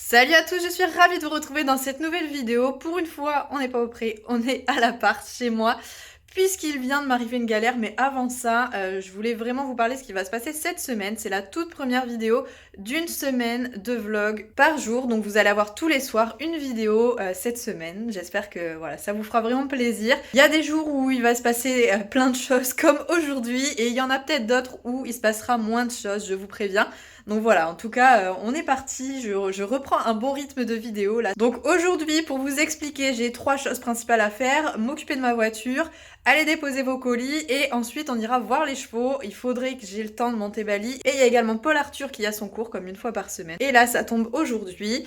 Salut à tous, je suis ravie de vous retrouver dans cette nouvelle vidéo. Pour une fois, on n'est pas au pré, on est à l'appart chez moi, puisqu'il vient de m'arriver une galère. Mais avant ça, je voulais vraiment vous parler de ce qui va se passer cette semaine. C'est la toute première vidéo d'une semaine de vlog par jour. Donc vous allez avoir tous les soirs une vidéo cette semaine. J'espère que voilà, ça vous fera vraiment plaisir. Il y a des jours où il va se passer plein de choses comme aujourd'hui, et il y en a peut-être d'autres où il se passera moins de choses, je vous préviens. Donc voilà, en tout cas, on est parti, je reprends un bon rythme de vidéo là. Donc aujourd'hui, pour vous expliquer, j'ai 3 choses principales à faire. M'occuper de ma voiture, aller déposer vos colis, et ensuite on ira voir les chevaux. Il faudrait que j'ai le temps de monter Bali. Et il y a également Paul Arthur qui a son cours comme une fois par semaine. Et là, ça tombe aujourd'hui.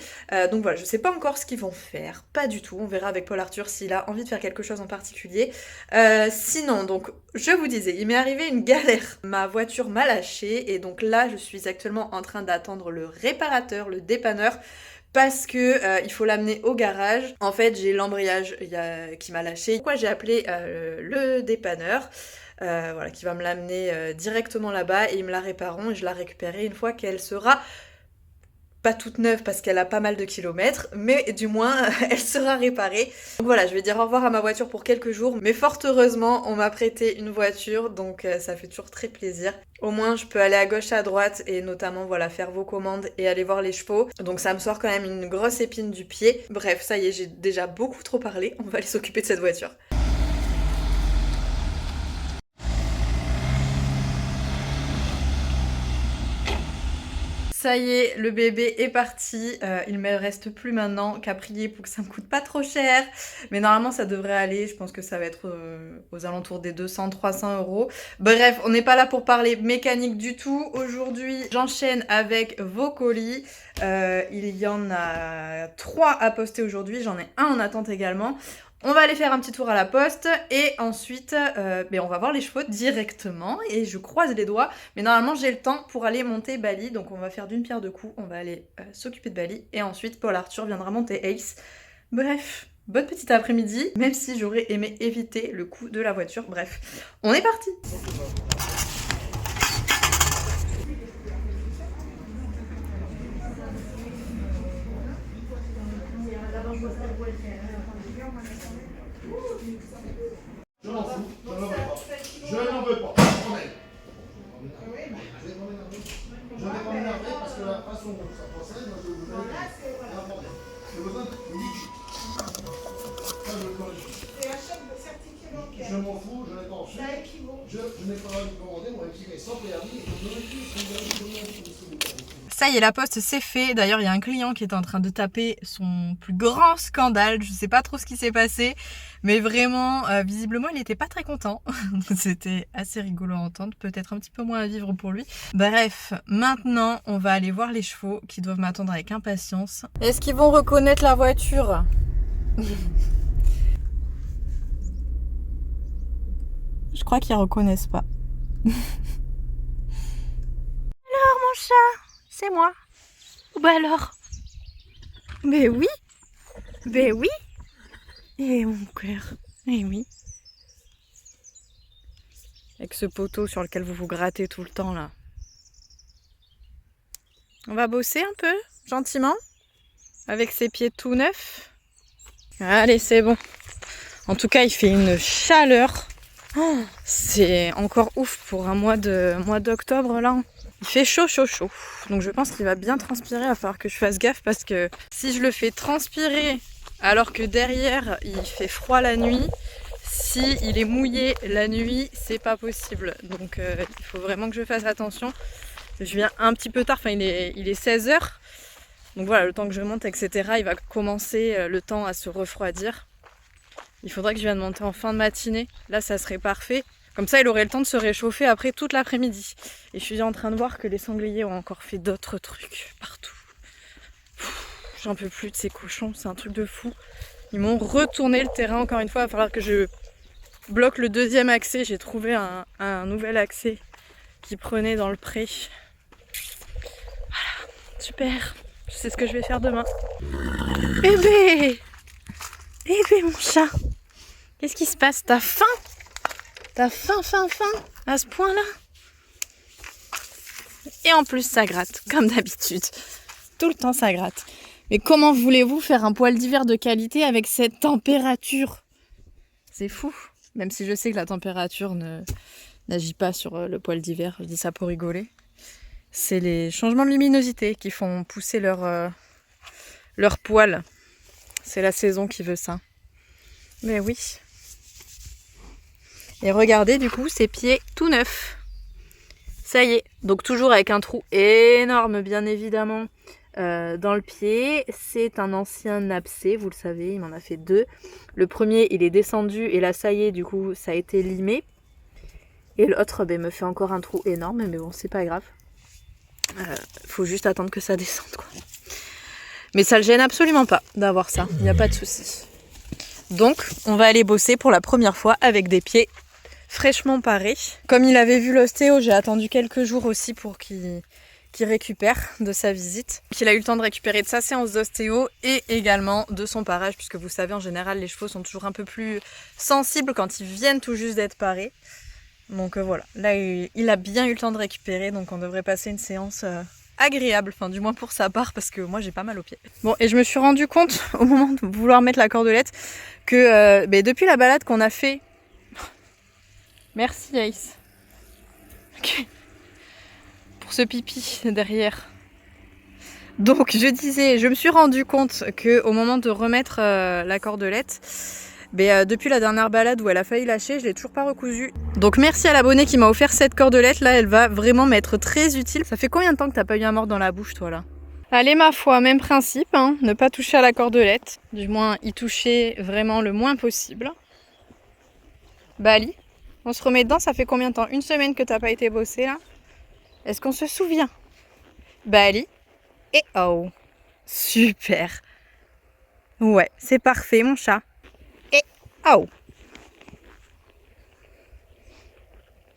Donc voilà, je sais pas encore ce qu'ils vont faire, pas du tout. On verra avec Paul Arthur s'il a envie de faire quelque chose en particulier. Sinon, donc, je vous disais, il m'est arrivé une galère. Ma voiture m'a lâché, et donc là, je suis actuellement en train d'attendre le réparateur, le dépanneur, parce que il faut l'amener au garage. En fait, j'ai l'embrayage qui m'a lâché. Pourquoi j'ai appelé le dépanneur, voilà, qui va me l'amener directement là-bas, et ils me la répareront et je la récupérerai une fois qu'elle sera pas toute neuve parce qu'elle a pas mal de kilomètres, mais du moins elle sera réparée. Donc voilà, je vais dire au revoir à ma voiture pour quelques jours, mais fort heureusement on m'a prêté une voiture, donc ça fait toujours très plaisir. Au moins je peux aller à gauche à droite, et notamment voilà, faire vos commandes et aller voir les chevaux. Donc ça me sort quand même une grosse épine du pied. Bref, ça y est, j'ai déjà beaucoup trop parlé, on va aller s'occuper de cette voiture. Ça y est, le bébé est parti. Il me reste plus maintenant qu'à prier pour que ça me coûte pas trop cher. Mais normalement, ça devrait aller. Je pense que ça va être aux alentours des 200-300 euros. Bref, on n'est pas là pour parler mécanique du tout. Aujourd'hui, j'enchaîne avec vos colis. Il y en a 3 à poster aujourd'hui. J'en ai un en attente également. On va aller faire un petit tour à la poste, et ensuite on va voir les chevaux directement, et je croise les doigts. Mais normalement j'ai le temps pour aller monter Bali, donc on va faire d'une pierre deux coups. On va aller s'occuper de Bali, et ensuite Paul Arthur viendra monter Ace. Bref, bonne petite après-midi, même si j'aurais aimé éviter le coup de la voiture. Bref, on est parti. Je m'en fous, je n'en veux pas. Je n'en veux pas. Attendez. Je vais pas m'énerver parce que la façon dont ça procède, moi je vous attendez. J'ai besoin de liquide. Ça je le corrige. Je m'en fous, je n'ai pas reçu. Je n'ai pas commandé, on va équiper sans permis, et je ne Ça y est, la poste c'est fait. D'ailleurs, il y a un client qui est en train de taper son plus grand scandale. Je sais pas trop ce qui s'est passé, mais vraiment, visiblement, il était pas très content. C'était assez rigolo à entendre, peut-être un petit peu moins à vivre pour lui. Bref, maintenant, on va aller voir les chevaux qui doivent m'attendre avec impatience. Est-ce qu'ils vont reconnaître la voiture? Je crois qu'ils reconnaissent pas. Alors, mon chat, c'est moi. Bah alors? Mais oui. Mais oui. Et mon cœur. Eh oui. Avec ce poteau sur lequel vous vous grattez tout le temps là. On va bosser un peu, gentiment, avec ses pieds tout neufs. Allez, c'est bon. En tout cas, il fait une chaleur. Oh, c'est encore ouf pour un mois d'octobre là. Il fait chaud, chaud, chaud. Donc je pense qu'il va bien transpirer. Il va falloir que je fasse gaffe, parce que si je le fais transpirer alors que derrière il fait froid la nuit, si il est mouillé la nuit, c'est pas possible. Donc il faut vraiment que je fasse attention. Je viens un petit peu tard, enfin il est 16h. Donc voilà, le temps que je monte, etc., il va commencer le temps à se refroidir. Il faudrait que je vienne monter en fin de matinée. Là, ça serait parfait. Comme ça, il aurait le temps de se réchauffer après toute l'après-midi. Et je suis en train de voir que les sangliers ont encore fait d'autres trucs partout. J'en peux plus de ces cochons, c'est un truc de fou. Ils m'ont retourné le terrain encore une fois. Il va falloir que je bloque le deuxième accès. J'ai trouvé un nouvel accès qui prenait dans le pré. Voilà, super. Je sais ce que je vais faire demain. Bébé! Bébé, mon chat! Qu'est-ce qui se passe? T'as faim? T'as faim à ce point-là? Et en plus, ça gratte, comme d'habitude. Tout le temps, ça gratte. Mais comment voulez-vous faire un poil d'hiver de qualité avec cette température? C'est fou. Même si je sais que la température n'agit pas sur le poil d'hiver, je dis ça pour rigoler. C'est les changements de luminosité qui font pousser leur poil. C'est la saison qui veut ça. Mais oui. Et regardez du coup ces pieds tout neufs. Ça y est. Donc toujours avec un trou énorme bien évidemment dans le pied. C'est un ancien abcès, vous le savez, il m'en a fait 2. Le premier il est descendu et là ça y est, du coup ça a été limé. Et l'autre me fait encore un trou énorme, mais bon c'est pas grave. Faut juste attendre que ça descende quoi. Mais ça le gêne absolument pas d'avoir ça, il n'y a pas de souci. Donc on va aller bosser pour la première fois avec des pieds fraîchement parés. Comme il avait vu l'ostéo, j'ai attendu quelques jours aussi pour qu'il récupère de sa visite. Il a eu le temps de récupérer de sa séance d'ostéo et également de son parage, puisque vous savez en général les chevaux sont toujours un peu plus sensibles quand ils viennent tout juste d'être parés. Donc voilà, là il a bien eu le temps de récupérer, donc on devrait passer une séance agréable, enfin du moins pour sa part, parce que moi j'ai pas mal aux pieds. Bon, et je me suis rendu compte au moment de vouloir mettre la cordelette que depuis la balade qu'on a fait... Merci Ace. Okay. Pour ce pipi derrière. Donc je disais, je me suis rendu compte que au moment de remettre la cordelette, depuis la dernière balade où elle a failli lâcher, je l'ai toujours pas recousue. Donc merci à l'abonné qui m'a offert cette cordelette, là elle va vraiment m'être très utile. Ça fait combien de temps que t'as pas eu un mort dans la bouche toi là? Allez ma foi, même principe, hein, ne pas toucher à la cordelette, du moins y toucher vraiment le moins possible. Bali, on se remet dedans, ça fait combien de temps? Une semaine que t'as pas été bossé là? Est-ce qu'on se souvient? Bali, et oh, super. Ouais, c'est parfait mon chat. Et oh.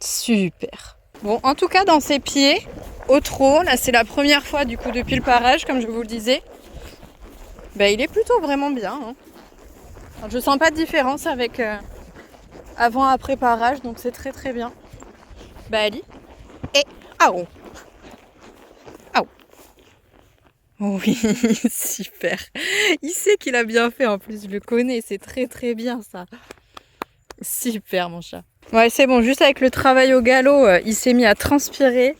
Super. Bon, en tout cas, dans ses pieds, au trot, là c'est la première fois du coup depuis le parage, comme je vous le disais. Il est plutôt vraiment bien. Hein. Alors, je sens pas de différence avec avant-après parage, donc c'est très très bien. Bali. Et oh. Oh. Oui, super. Il sait qu'il a bien fait en plus, je le connais, c'est très très bien ça. Super mon chat. Ouais, c'est bon, juste avec le travail au galop, il s'est mis à transpirer.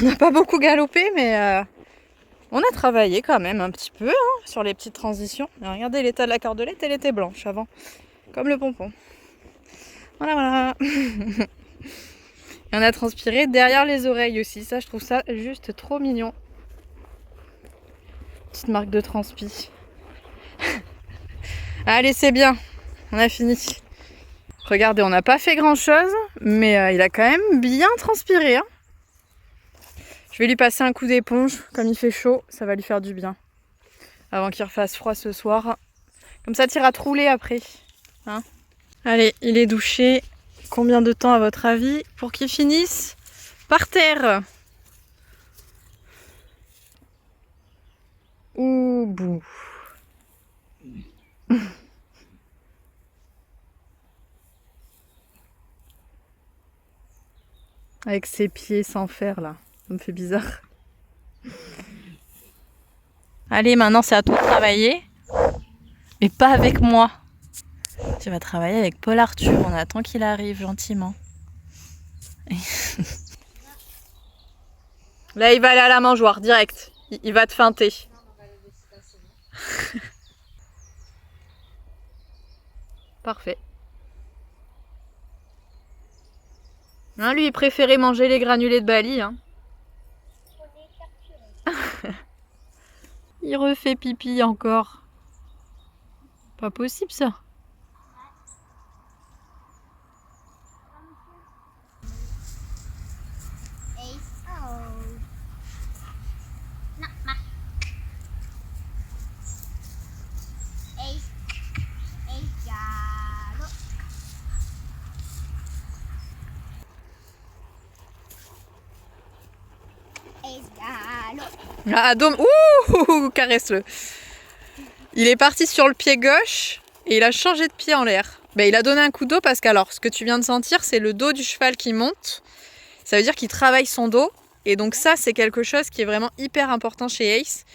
On n'a pas beaucoup galopé, mais on a travaillé quand même un petit peu hein, sur les petites transitions. Et regardez l'état de la cordelette, elle était blanche avant, comme le pompon. Voilà, voilà. Et on a transpiré derrière les oreilles aussi, ça je trouve ça juste trop mignon. Petite marque de transpi. Allez, c'est bien, on a fini. Regardez, on n'a pas fait grand chose, mais il a quand même bien transpiré. Hein. Je vais lui passer un coup d'éponge, comme il fait chaud, ça va lui faire du bien. Avant qu'il refasse froid ce soir. Comme ça, t'iras te rouler après. Hein. Allez, il est douché. Combien de temps à votre avis pour qu'il finisse par terre? Ouh, bouh. Avec ses pieds sans fer là, ça me fait bizarre. Allez, maintenant c'est à toi de travailler, mais pas avec moi. Tu vas travailler avec Paul Arthur, on attend qu'il arrive gentiment. Là il va aller à la mangeoire, direct, il va te feinter. Parfait. Hein, lui, il préférait manger les granulés de Bali. Hein. Il refait pipi encore. Pas possible ça. Ah, Dôme, ouh, caresse-le. Il est parti sur le pied gauche et il a changé de pied en l'air. Il a donné un coup d'eau parce que alors, ce que tu viens de sentir, c'est le dos du cheval qui monte. Ça veut dire qu'il travaille son dos. Et donc ça, c'est quelque chose qui est vraiment hyper important chez Ace.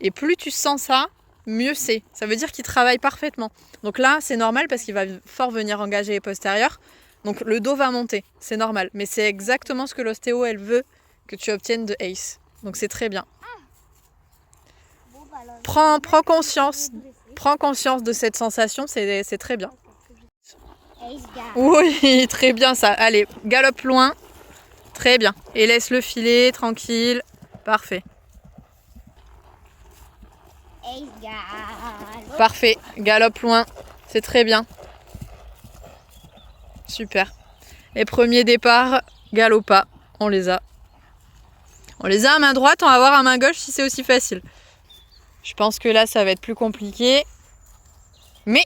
Et plus tu sens ça, mieux c'est. Ça veut dire qu'il travaille parfaitement. Donc là, c'est normal parce qu'il va fort venir engager les postérieurs. Donc le dos va monter, c'est normal. Mais c'est exactement ce que l'ostéo, elle veut que tu obtiennes de Ace. Donc c'est très bien. Prends conscience de cette sensation, c'est très bien. Oui, très bien ça. Allez, galope loin. Très bien. Et laisse-le filer, tranquille. Parfait. Parfait. Galope loin. C'est très bien. Super. Les premiers départs, galopa. On les a. On les a à main droite, on va voir à main gauche si c'est aussi facile. Je pense que là, ça va être plus compliqué. Mais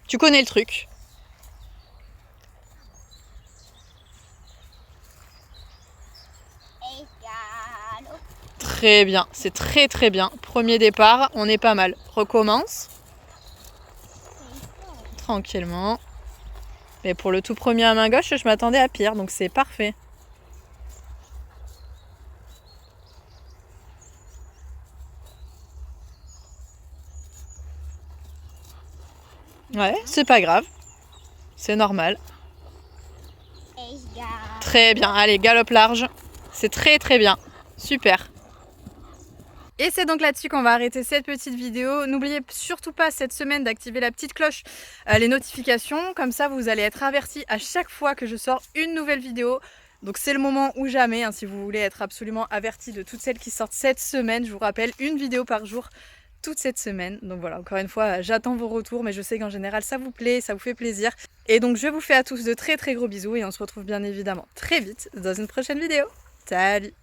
tu connais le truc. Très bien, c'est très très bien. Premier départ, on est pas mal. Recommence. Tranquillement. Mais pour le tout premier à main gauche, je m'attendais à pire, donc c'est parfait. Ouais, c'est pas grave. C'est normal. Très bien, allez, galope large. C'est très très bien. Super. Et c'est donc là-dessus qu'on va arrêter cette petite vidéo. N'oubliez surtout pas cette semaine d'activer la petite cloche, les notifications. Comme ça, vous allez être avertis à chaque fois que je sors une nouvelle vidéo. Donc c'est le moment ou jamais, hein, si vous voulez être absolument avertis de toutes celles qui sortent cette semaine. Je vous rappelle, une vidéo par jour toute cette semaine. Donc voilà, encore une fois, j'attends vos retours, mais je sais qu'en général, ça vous plaît, ça vous fait plaisir. Et donc je vous fais à tous de très très gros bisous et on se retrouve bien évidemment très vite dans une prochaine vidéo. Salut!